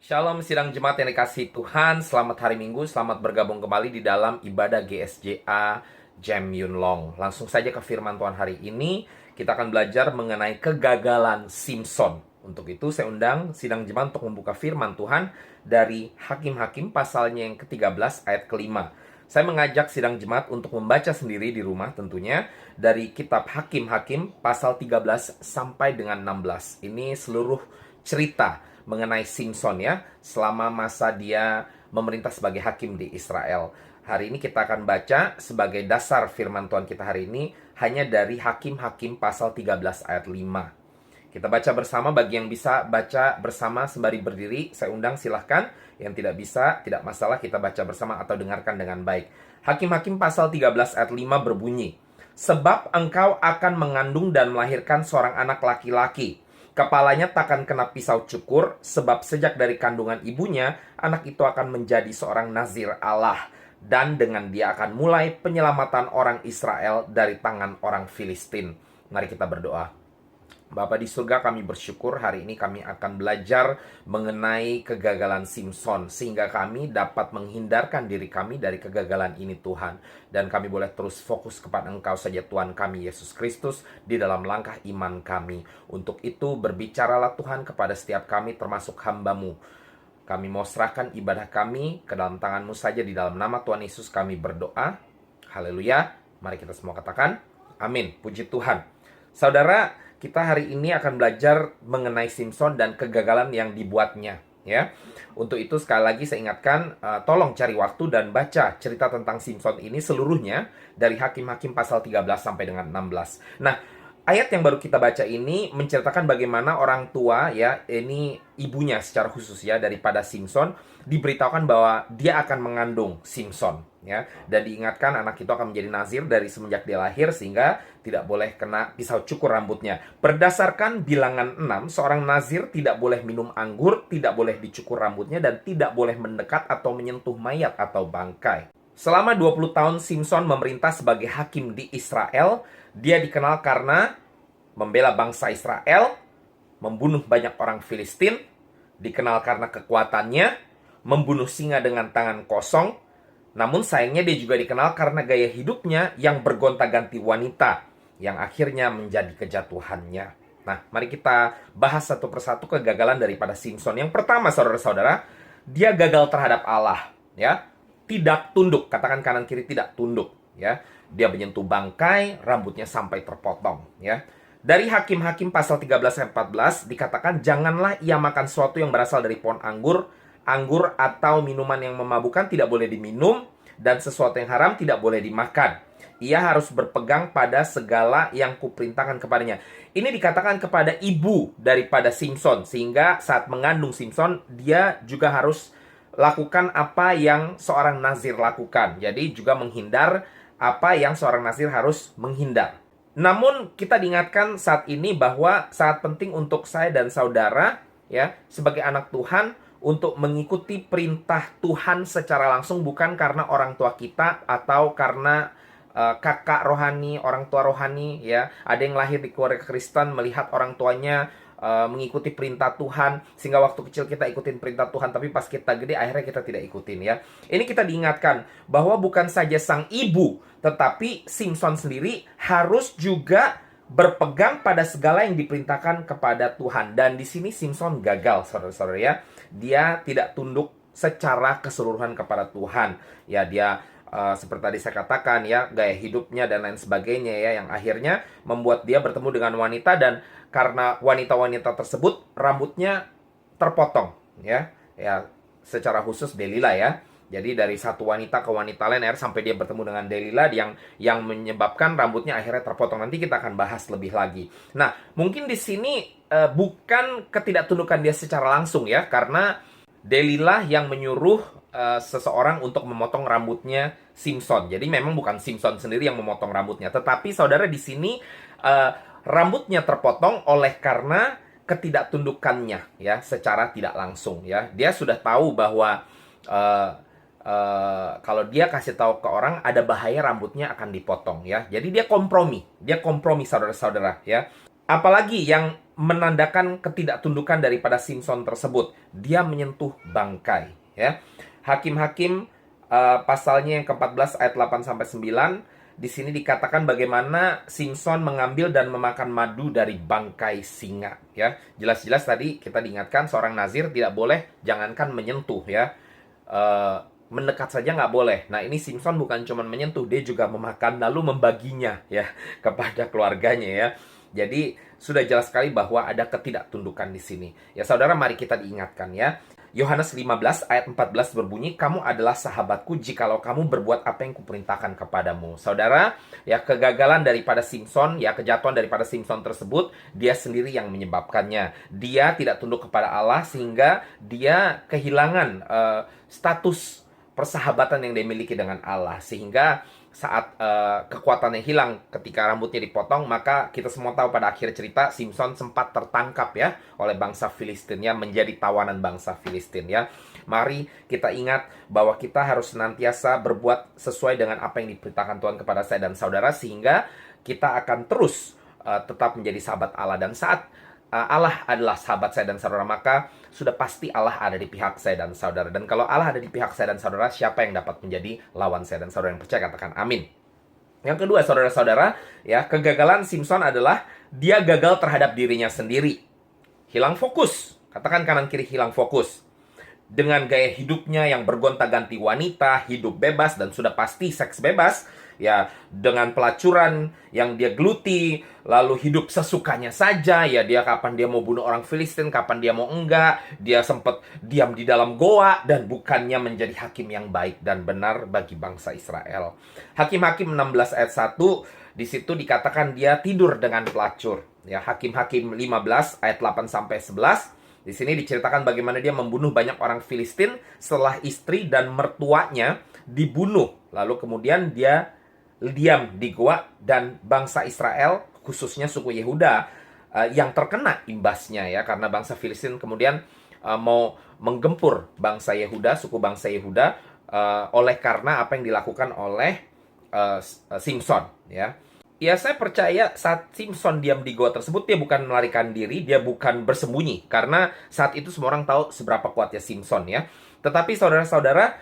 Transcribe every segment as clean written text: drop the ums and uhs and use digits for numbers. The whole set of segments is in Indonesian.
Shalom sidang jemaat yang dikasihi Tuhan. Selamat hari Minggu, selamat bergabung kembali di dalam ibadah GSJA Jem Yun Long. Langsung saja ke firman Tuhan hari ini. Kita akan belajar mengenai kegagalan Simson. Untuk itu saya undang sidang jemaat untuk membuka firman Tuhan dari Hakim-Hakim pasalnya yang ke-13 ayat ke-5. Saya mengajak sidang jemaat untuk membaca sendiri di rumah tentunya dari kitab Hakim-Hakim pasal 13 sampai dengan 16. Ini seluruh cerita mengenai Simson ya, selama masa dia memerintah sebagai hakim di Israel. Hari ini kita akan baca sebagai dasar firman Tuhan kita hari ini hanya dari Hakim-Hakim pasal 13 ayat 5. Kita baca bersama, bagi yang bisa baca bersama sembari berdiri, saya undang silahkan. Yang tidak bisa, tidak masalah, kita baca bersama atau dengarkan dengan baik. Hakim-Hakim pasal 13 ayat 5 berbunyi, "Sebab engkau akan mengandung dan melahirkan seorang anak laki-laki. Kepalanya takkan kena pisau cukur, sebab sejak dari kandungan ibunya, anak itu akan menjadi seorang nazir Allah. Dan dengan dia akan mulai penyelamatan orang Israel dari tangan orang Filistin." Mari kita berdoa. Bapa di surga, kami bersyukur hari ini kami akan belajar mengenai kegagalan Simson, sehingga kami dapat menghindarkan diri kami dari kegagalan ini Tuhan. Dan kami boleh terus fokus kepada Engkau saja Tuhan kami Yesus Kristus di dalam langkah iman kami. Untuk itu berbicaralah Tuhan kepada setiap kami termasuk hamba-Mu. Kami mau serahkan ibadah kami ke dalam tangan-Mu saja, di dalam nama Tuhan Yesus kami berdoa. Haleluya. Mari kita semua katakan amin. Puji Tuhan. Saudara, kita hari ini akan belajar mengenai Simson dan kegagalan yang dibuatnya, ya. Untuk itu sekali lagi saya ingatkan, tolong cari waktu dan baca cerita tentang Simson ini seluruhnya dari Hakim-Hakim pasal 13 sampai dengan 16. Nah, ayat yang baru kita baca ini menceritakan bagaimana orang tua, ya, ini ibunya secara khusus ya daripada Simson, diberitahukan bahwa dia akan mengandung Simson, ya, dan diingatkan anak itu akan menjadi nazir dari semenjak dia lahir, sehingga tidak boleh kena pisau cukur rambutnya. Berdasarkan bilangan 6, seorang nazir tidak boleh minum anggur, tidak boleh dicukur rambutnya, dan tidak boleh mendekat atau menyentuh mayat atau bangkai. Selama 20 tahun Simson memerintah sebagai hakim di Israel. Dia dikenal karena membela bangsa Israel, membunuh banyak orang Filistin, dikenal karena kekuatannya, membunuh singa dengan tangan kosong. Namun sayangnya dia juga dikenal karena gaya hidupnya yang bergonta-ganti wanita, yang akhirnya menjadi kejatuhannya. Nah, mari kita bahas satu persatu kegagalan daripada Simson. Yang pertama, saudara-saudara, dia gagal terhadap Allah, ya. Tidak tunduk, katakan kanan kiri, tidak tunduk, ya. Dia menyentuh bangkai, rambutnya sampai terpotong, ya. Dari Hakim-Hakim pasal 13 ayat 14 dikatakan, "Janganlah ia makan sesuatu yang berasal dari pohon anggur, anggur atau minuman yang memabukkan tidak boleh diminum, dan sesuatu yang haram tidak boleh dimakan. Ia harus berpegang pada segala yang kuperintahkan kepadanya." Ini dikatakan kepada ibu daripada Simson, sehingga saat mengandung Simson, dia juga harus lakukan apa yang seorang nazir lakukan. Jadi juga menghindar apa yang seorang nazir harus menghindar. Namun kita diingatkan saat ini bahwa sangat penting untuk saya dan saudara, ya, sebagai anak Tuhan, untuk mengikuti perintah Tuhan secara langsung, bukan karena orang tua kita atau karena kakak rohani, orang tua rohani, ya. Ada yang lahir di keluarga Kristen, melihat orang tuanya mengikuti perintah Tuhan, sehingga waktu kecil kita ikutin perintah Tuhan, tapi pas kita gede akhirnya kita tidak ikutin, ya. Ini kita diingatkan bahwa bukan saja sang ibu, tetapi Simson sendiri harus juga berpegang pada segala yang diperintahkan kepada Tuhan. Dan di sini Simson gagal, saudara-saudara, ya. Dia tidak tunduk secara keseluruhan kepada Tuhan. Ya, dia seperti tadi saya katakan, ya, gaya hidupnya dan lain sebagainya, ya, yang akhirnya membuat dia bertemu dengan wanita, dan karena wanita-wanita tersebut rambutnya terpotong, ya, secara khusus Delila, ya. Jadi dari satu wanita ke wanita lain, sampai dia bertemu dengan Delila yang menyebabkan rambutnya akhirnya terpotong. Nanti kita akan bahas lebih lagi. Nah, mungkin di sini bukan ketidaktundukan dia secara langsung, ya, karena Delila yang menyuruh seseorang untuk memotong rambutnya Simson. Jadi memang bukan Simson sendiri yang memotong rambutnya, tetapi saudara, di sini rambutnya terpotong oleh karena ketidaktundukannya, ya, secara tidak langsung, ya. Dia sudah tahu bahwa kalau dia kasih tahu ke orang ada bahaya rambutnya akan dipotong, ya. Jadi dia kompromi saudara-saudara, ya. Apalagi yang menandakan ketidaktundukan daripada Simson tersebut. Dia menyentuh bangkai, ya. Hakim-Hakim pasalnya yang ke-14 ayat 8 sampai 9, di sini dikatakan bagaimana Simson mengambil dan memakan madu dari bangkai singa, ya. Jelas-jelas tadi kita diingatkan seorang nazir tidak boleh, jangankan menyentuh, ya. Mendekat saja nggak boleh. Nah, ini Simson bukan cuma menyentuh, dia juga memakan lalu membaginya, ya, kepada keluarganya, ya. Jadi sudah jelas sekali bahwa ada ketidaktundukan di sini. Ya saudara, mari kita diingatkan, ya. Yohanes 15 ayat 14 berbunyi, "Kamu adalah sahabatku jikalau kamu berbuat apa yang kuperintahkan kepadamu." Saudara, ya, kegagalan daripada Simson, ya, kejatuhan daripada Simson tersebut, dia sendiri yang menyebabkannya. Dia tidak tunduk kepada Allah sehingga dia kehilangan status persahabatan yang dia miliki dengan Allah, sehingga saat kekuatannya hilang ketika rambutnya dipotong, maka kita semua tahu pada akhir cerita Simson sempat tertangkap, ya, oleh bangsa Filistin, ya, menjadi tawanan bangsa Filistin, ya. Mari kita ingat bahwa kita harus senantiasa berbuat sesuai dengan apa yang diperintahkan Tuhan kepada saya dan saudara, sehingga kita akan terus tetap menjadi sahabat Allah. Dan saat Allah adalah sahabat saya dan saudara, maka sudah pasti Allah ada di pihak saya dan saudara. Dan kalau Allah ada di pihak saya dan saudara, siapa yang dapat menjadi lawan saya dan saudara? Yang percaya katakan amin. Yang kedua, saudara-saudara, ya, kegagalan Simson adalah dia gagal terhadap dirinya sendiri. Hilang fokus. Katakan kanan kiri, hilang fokus. Dengan gaya hidupnya yang bergonta-ganti wanita, hidup bebas, dan sudah pasti seks bebas, ya, dengan pelacuran yang dia geluti, lalu hidup sesukanya saja, ya, dia kapan dia mau bunuh orang Filistin, kapan dia mau enggak, dia sempat diam di dalam goa, dan bukannya menjadi hakim yang baik dan benar bagi bangsa Israel. Hakim-Hakim 16 ayat 1, di situ dikatakan dia tidur dengan pelacur. Ya, Hakim-Hakim 15 ayat 8 sampai 11, di sini diceritakan bagaimana dia membunuh banyak orang Filistin setelah istri dan mertuanya dibunuh. Lalu kemudian dia diam di goa, dan bangsa Israel, khususnya suku Yehuda, yang terkena imbasnya, ya, karena bangsa Filistin kemudian mau menggempur bangsa Yehuda, suku bangsa Yehuda, oleh karena apa yang dilakukan oleh Simson, ya. Ya, saya percaya saat Simson diam di goa tersebut, dia bukan melarikan diri, dia bukan bersembunyi. Karena saat itu semua orang tahu seberapa kuatnya Simson, ya. Tetapi saudara-saudara,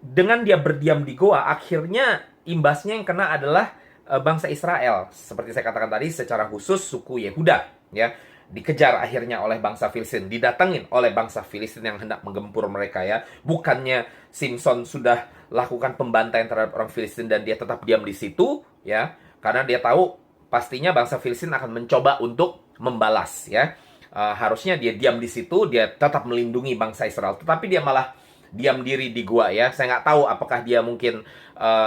dengan dia berdiam di goa, akhirnya imbasnya yang kena adalah bangsa Israel. Seperti saya katakan tadi, secara khusus suku Yehuda, ya. Dikejar akhirnya oleh bangsa Filistin, didatengin oleh bangsa Filistin yang hendak menggempur mereka, ya. Bukannya Simson sudah lakukan pembantaian terhadap orang Filistin dan dia tetap diam di situ, ya, karena dia tahu pastinya bangsa Filistin akan mencoba untuk membalas, ya. Harusnya dia diam di situ, dia tetap melindungi bangsa Israel, tetapi dia malah diam diri di gua, ya. Saya nggak tahu apakah dia mungkin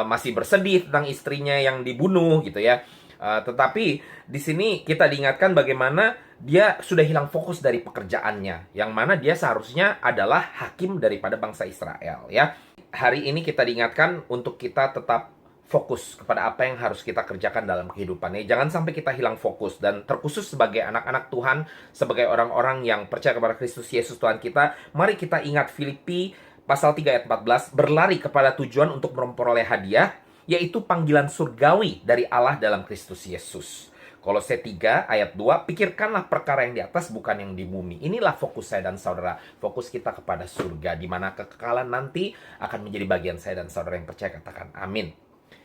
masih bersedih tentang istrinya yang dibunuh, gitu, ya. Tetapi di sini kita diingatkan bagaimana dia sudah hilang fokus dari pekerjaannya, yang mana dia seharusnya adalah hakim daripada bangsa Israel, ya. Hari ini kita diingatkan untuk kita tetap fokus kepada apa yang harus kita kerjakan dalam kehidupannya. Jangan sampai kita hilang fokus, dan terkhusus sebagai anak-anak Tuhan, sebagai orang-orang yang percaya kepada Kristus Yesus Tuhan kita, mari kita ingat Filipi pasal 3 ayat 14, berlari kepada tujuan untuk memperoleh hadiah, yaitu panggilan surgawi dari Allah dalam Kristus Yesus. Kolose 3 ayat 2, pikirkanlah perkara yang di atas, bukan yang di bumi. Inilah fokus saya dan saudara. Fokus kita kepada surga, di mana kekekalan nanti akan menjadi bagian saya dan saudara yang percaya, katakan amin.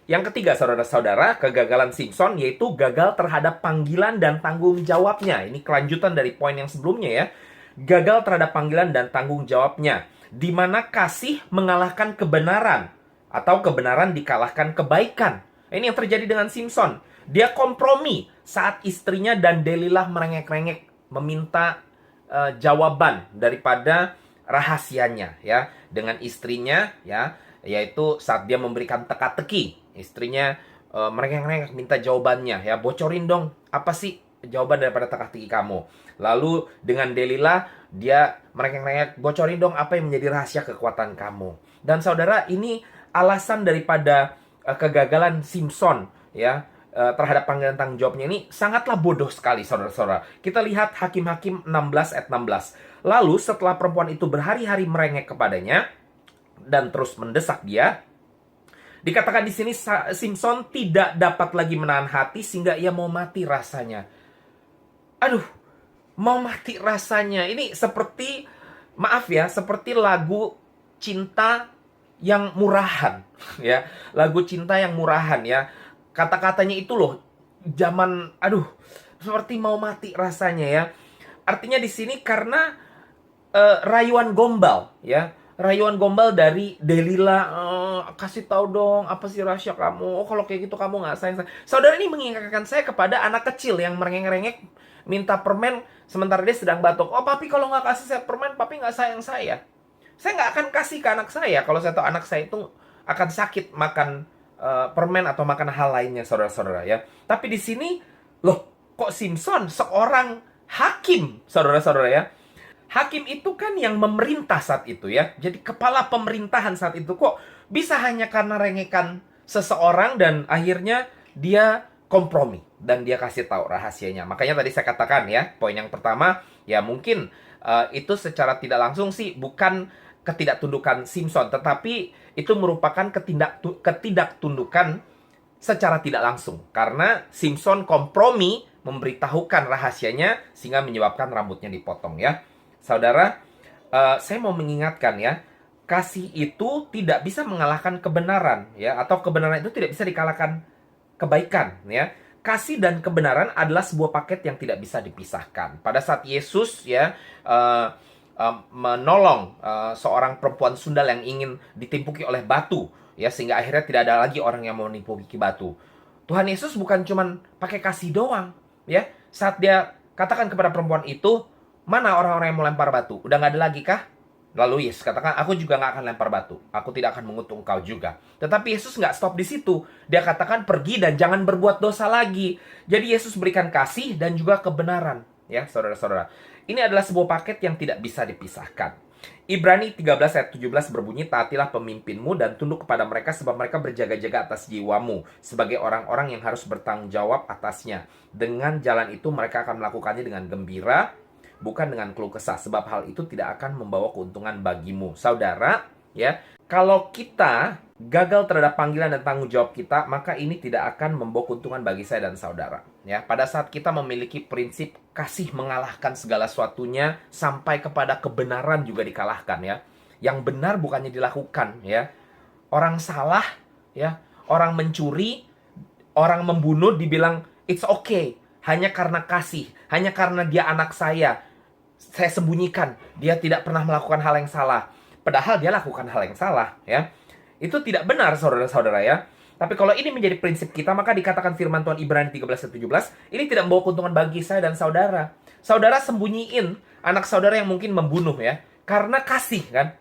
Yang ketiga, saudara-saudara, kegagalan Simson yaitu gagal terhadap panggilan dan tanggung jawabnya. Ini kelanjutan dari poin yang sebelumnya, ya. Gagal terhadap panggilan dan tanggung jawabnya, di mana kasih mengalahkan kebenaran, atau kebenaran dikalahkan kebaikan. Ini yang terjadi dengan Simson. Dia kompromi saat istrinya dan Delilah merengek-rengek meminta jawaban daripada rahasianya, ya, dengan istrinya, ya, yaitu saat dia memberikan teka-teki. Istrinya merengek-rengek minta jawabannya, ya, bocorin dong, apa sih jawaban daripada teka-teki kamu. Lalu dengan Delilah, dia merengek-rengek, bocorin dong apa yang menjadi rahasia kekuatan kamu. Dan saudara, ini alasan daripada kegagalan Simson, ya, terhadap panggilan tanggung jawabnya ini sangatlah bodoh sekali, saudara-saudara. Kita lihat Hakim-Hakim 16 ayat 16. Lalu setelah perempuan itu berhari-hari merengek kepadanya dan terus mendesak dia, dikatakan di sini Simson tidak dapat lagi menahan hati sehingga ia mau mati rasanya. Aduh, mau mati rasanya. Ini seperti, maaf ya, seperti lagu cinta yang murahan ya. Lagu cinta yang murahan ya. Kata-katanya itu loh, zaman, aduh, seperti mau mati rasanya ya. Artinya di sini karena rayuan gombal ya. Rayuan gombal dari Delila, kasih tahu dong apa sih rahasia kamu. Oh, kalau kayak gitu kamu nggak sayang saya. Saudara ini mengingatkan saya kepada anak kecil yang merengek-rengek minta permen sementara dia sedang batuk. Oh, papi kalau nggak kasih saya permen, papi nggak sayang saya. Saya nggak akan kasih ke anak saya kalau saya tahu anak saya itu akan sakit makan permen atau makan hal lainnya, saudara-saudara ya. Tapi di sini, loh, kok Simpson seorang hakim, saudara-saudara ya. Hakim itu kan yang memerintah saat itu ya. Jadi kepala pemerintahan saat itu kok bisa hanya karena rengekan seseorang dan akhirnya dia kompromi dan dia kasih tahu rahasianya. Makanya tadi saya katakan ya, poin yang pertama ya mungkin itu secara tidak langsung sih bukan ketidaktundukan Simpson, tetapi itu merupakan ketidaktundukan secara tidak langsung karena Simpson kompromi memberitahukan rahasianya sehingga menyebabkan rambutnya dipotong ya. Saudara, saya mau mengingatkan ya, kasih itu tidak bisa mengalahkan kebenaran ya, atau kebenaran itu tidak bisa dikalahkan kebaikan ya. Kasih dan kebenaran adalah sebuah paket yang tidak bisa dipisahkan. Pada saat Yesus ya menolong seorang perempuan sundal yang ingin ditimpuki oleh batu ya, sehingga akhirnya tidak ada lagi orang yang mau nimpuki batu. Tuhan Yesus bukan cuman pakai kasih doang ya. Saat dia katakan kepada perempuan itu, mana orang-orang yang mau lempar batu? Udah nggak ada lagi kah? Lalu Yesus katakan, aku juga nggak akan lempar batu. Aku tidak akan mengutuk engkau juga. Tetapi Yesus nggak stop di situ. Dia katakan, pergi dan jangan berbuat dosa lagi. Jadi Yesus berikan kasih dan juga kebenaran. Ya, saudara-saudara. Ini adalah sebuah paket yang tidak bisa dipisahkan. Ibrani 13 ayat 17 berbunyi, taatilah pemimpinmu dan tunduk kepada mereka sebab mereka berjaga-jaga atas jiwamu sebagai orang-orang yang harus bertanggung jawab atasnya. Dengan jalan itu mereka akan melakukannya dengan gembira, bukan dengan keluh kesah, sebab hal itu tidak akan membawa keuntungan bagimu. Saudara, ya, kalau kita gagal terhadap panggilan dan tanggung jawab kita, maka ini tidak akan membawa keuntungan bagi saya dan saudara. Ya, pada saat kita memiliki prinsip kasih mengalahkan segala sesuatunya sampai kepada kebenaran juga dikalahkan ya. Yang benar bukannya dilakukan ya. Orang salah ya, orang mencuri, orang membunuh dibilang it's okay. Hanya karena kasih, hanya karena dia anak saya sembunyikan, dia tidak pernah melakukan hal yang salah. Padahal dia lakukan hal yang salah, ya. Itu tidak benar, saudara-saudara, ya. Tapi kalau ini menjadi prinsip kita, maka dikatakan firman Tuhan Ibrani 13:17, ini tidak membawa keuntungan bagi saya dan saudara. Saudara sembunyiin anak saudara yang mungkin membunuh, ya. Karena kasih, kan.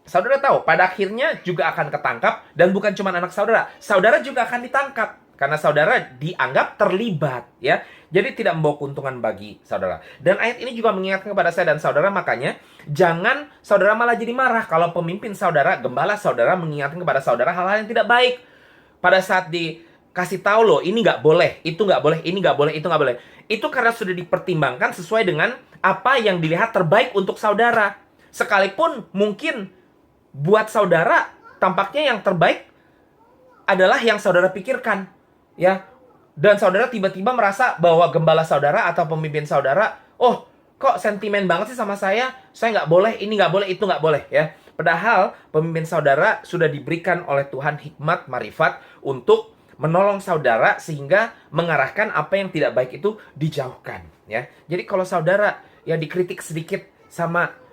Saudara tahu, pada akhirnya juga akan ketangkap, dan bukan cuma anak saudara, saudara juga akan ditangkap. Karena saudara dianggap terlibat, ya. Jadi tidak membawa keuntungan bagi saudara. Dan ayat ini juga mengingatkan kepada saya dan saudara, makanya jangan saudara malah jadi marah kalau pemimpin saudara, gembala saudara mengingatkan kepada saudara hal-hal yang tidak baik. Pada saat dikasih tahu loh, ini nggak boleh, itu nggak boleh, ini nggak boleh, itu nggak boleh. Itu karena sudah dipertimbangkan sesuai dengan apa yang dilihat terbaik untuk saudara. Sekalipun mungkin buat saudara tampaknya yang terbaik adalah yang saudara pikirkan. Ya, dan saudara tiba-tiba merasa bahwa gembala saudara atau pemimpin saudara, oh, kok sentimen banget sih sama saya nggak boleh, ini nggak boleh, itu nggak boleh, ya. Padahal pemimpin saudara sudah diberikan oleh Tuhan hikmat, marifat untuk menolong saudara sehingga mengarahkan apa yang tidak baik itu dijauhkan, ya. Jadi kalau saudara ya dikritik sedikit sama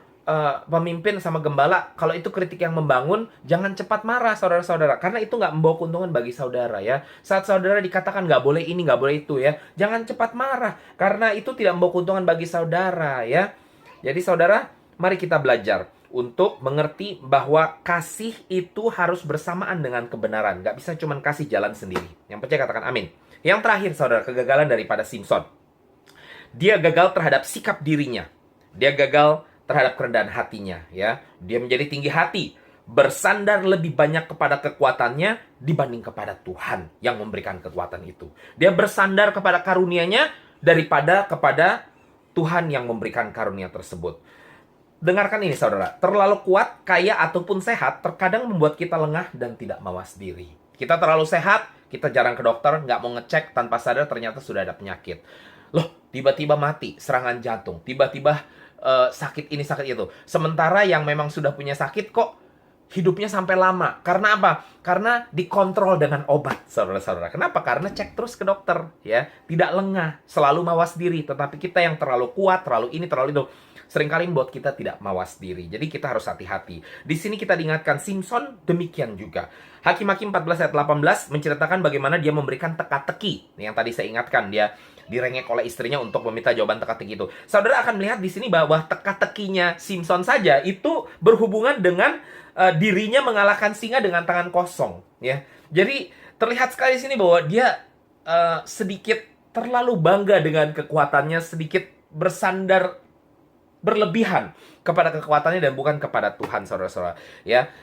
pemimpin sama gembala, kalau itu kritik yang membangun, jangan cepat marah saudara-saudara, karena itu nggak membawa keuntungan bagi saudara ya. Saat saudara dikatakan nggak boleh ini, nggak boleh itu ya, jangan cepat marah, karena itu tidak membawa keuntungan bagi saudara ya. Jadi saudara, mari kita belajar untuk mengerti bahwa kasih itu harus bersamaan dengan kebenaran, nggak bisa cuma kasih jalan sendiri. Yang percaya katakan amin. Yang terakhir saudara, kegagalan daripada Simpson. Dia gagal terhadap sikap dirinya, dia gagal terhadap kerendahan hatinya ya. Dia menjadi tinggi hati, bersandar lebih banyak kepada kekuatannya dibanding kepada Tuhan yang memberikan kekuatan itu. Dia bersandar kepada karunia-Nya daripada kepada Tuhan yang memberikan karunia tersebut. Dengarkan ini saudara, terlalu kuat, kaya ataupun sehat terkadang membuat kita lengah dan tidak mawas diri. Kita terlalu sehat, kita jarang ke dokter, nggak mau ngecek, tanpa sadar ternyata sudah ada penyakit. Loh, tiba-tiba mati, serangan jantung, tiba-tiba sakit ini sakit itu. Sementara yang memang sudah punya sakit kok hidupnya sampai lama. Karena apa? Karena dikontrol dengan obat, saudara-saudara. Kenapa? Karena cek terus ke dokter, ya. Tidak lengah, selalu mawas diri. Tetapi kita yang terlalu kuat, terlalu ini, terlalu itu, seringkali membuat kita tidak mawas diri. Jadi kita harus hati-hati. Di sini kita diingatkan Simpson demikian juga. Hakim-Hakim 14 ayat 18 menceritakan bagaimana dia memberikan teka-teki. Yang tadi saya ingatkan, dia direngek oleh istrinya untuk meminta jawaban teka-teki itu. Saudara akan melihat di sini bahwa teka-tekinya Simpson saja itu berhubungan dengan dirinya mengalahkan singa dengan tangan kosong, ya. Jadi terlihat sekali di sini bahwa dia sedikit terlalu bangga dengan kekuatannya, sedikit bersandar berlebihan kepada kekuatannya dan bukan kepada Tuhan, saudara-saudara. Ya,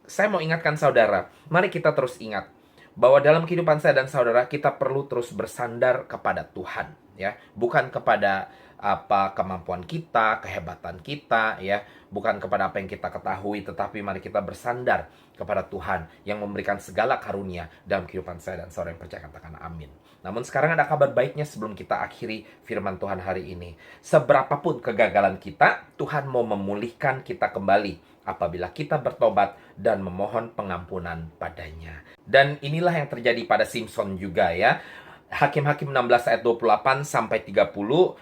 saya mau ingatkan saudara, mari kita terus ingat bahwa dalam kehidupan saya dan saudara kita perlu terus bersandar kepada Tuhan, ya, bukan kepada apa kemampuan kita, kehebatan kita, ya, bukan kepada apa yang kita ketahui, tetapi mari kita bersandar kepada Tuhan yang memberikan segala karunia dalam kehidupan saya dan saudara yang percaya, katakan amin. Namun sekarang ada kabar baiknya sebelum kita akhiri firman Tuhan hari ini. Seberapapun kegagalan kita, Tuhan mau memulihkan kita kembali apabila kita bertobat dan memohon pengampunan padanya. Dan inilah yang terjadi pada Simpson juga, ya. Hakim-Hakim 16 ayat 28 sampai 30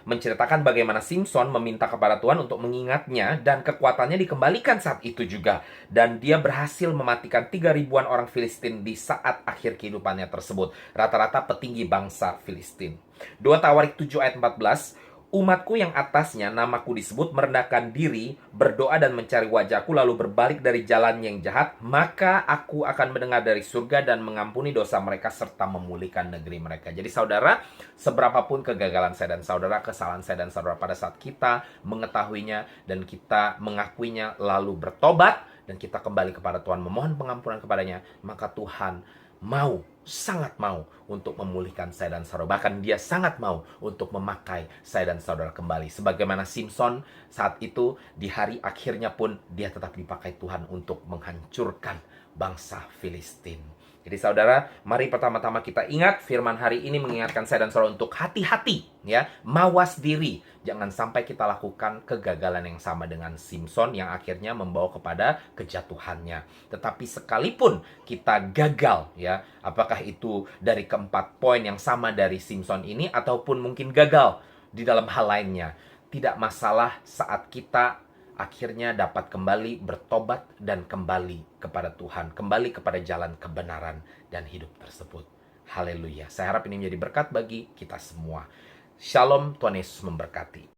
menceritakan bagaimana Simpson meminta kepada Tuhan untuk mengingatnya dan kekuatannya dikembalikan saat itu juga. Dan dia berhasil mematikan 3.000-an orang Filistin di saat akhir kehidupannya tersebut. Rata-rata petinggi bangsa Filistin. 2 Tawarik 7 ayat 14, umatku yang atasnya namaku disebut merendahkan diri, berdoa dan mencari wajahku lalu berbalik dari jalan yang jahat, maka aku akan mendengar dari surga dan mengampuni dosa mereka serta memulihkan negeri mereka. Jadi saudara, seberapapun kegagalan saya dan saudara, kesalahan saya dan saudara pada saat kita mengetahuinya dan kita mengakuinya lalu bertobat dan kita kembali kepada Tuhan memohon pengampunan kepadanya, maka Tuhan mau, sangat mau untuk memulihkan saya dan saudara. Bahkan dia sangat mau untuk memakai saya dan saudara kembali. Sebagaimana Simpson saat itu, di hari akhirnya pun dia tetap dipakai Tuhan untuk menghancurkan bangsa Filistin. Jadi saudara, mari pertama-tama kita ingat firman hari ini mengingatkan saya dan saudara untuk hati-hati, ya, mawas diri. Jangan sampai kita lakukan kegagalan yang sama dengan Simpson yang akhirnya membawa kepada kejatuhannya. Tetapi sekalipun kita gagal, ya, apakah itu dari keempat poin yang sama dari Simpson ini ataupun mungkin gagal di dalam hal lainnya, tidak masalah saat kita akhirnya dapat kembali bertobat dan kembali kepada Tuhan, kembali kepada jalan kebenaran dan hidup tersebut. Haleluya. Saya harap ini menjadi berkat bagi kita semua. Shalom, Tuhan Yesus memberkati.